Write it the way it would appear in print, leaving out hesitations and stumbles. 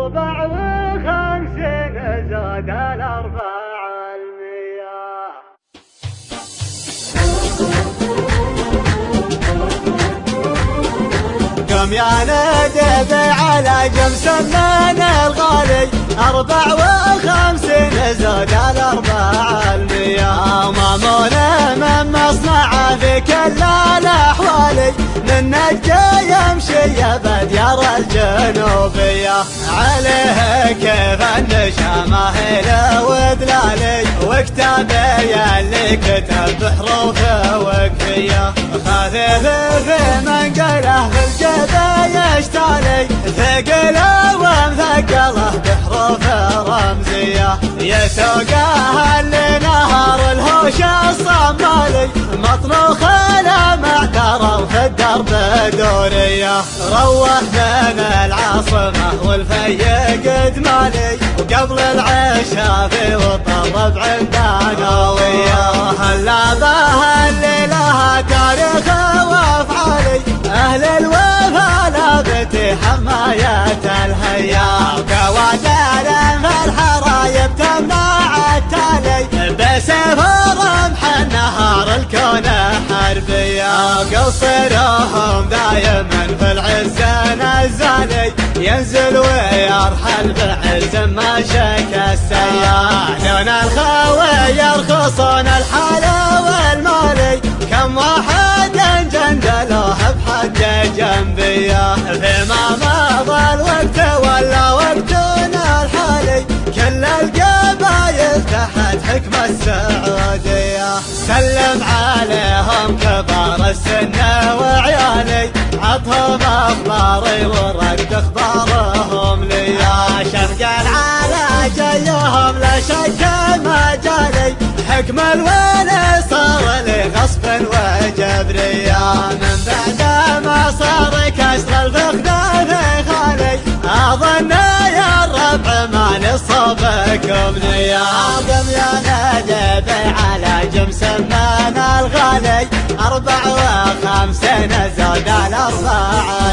54 زاد ال400. قم يا ندب على جم سمان الغالي 54 زاد ال400. مامون من مصنعه في كل الاحوال من نجى يمشي بديار الجنوبيه. عليه كيف النشامه له ودلالي وكتابي اللي كتب بحروفه وكفيه. خفيف في منقله في الجبه يشتالي ثقله ومثقله بحروف رمزيه. يسوقها اللي نهر الهوش الصمالي مطروخ المعترة وفي الدرب دوريه. روح بين العاصمة والفيق دمالي وقبل العشاء في وطن عندنا هلا بها اللي لها تاريخ وافعالي اهل الوفا لابتي حماية الهيا. كوادر في الحرايب تمنع التالي بسيف رمح النهار الكون حربية. قصرهم دايما في العز نزالي ينزل ويرحل بعز ما شك السياح. دون الخوي يرخصون الحلا والمالي كم واحد جندلوه بحد جنبيه. فيما مضى الوقت ولا وقتنا الحالي كل القبايل تحت حكم السعوديه. سلم عليهم كبار السن وعيالي عطهم اخباري ورد اخبارهم لي. شفق على جيهم لا شك مجالي حكم الولي صار لي غصب وجبريه. من بعد ما صار كسر الفخذ في خالي اظن يا الربع ما نصبكم نيه. قم يا ندب على جم سمان الغالي 54 زاد ال400.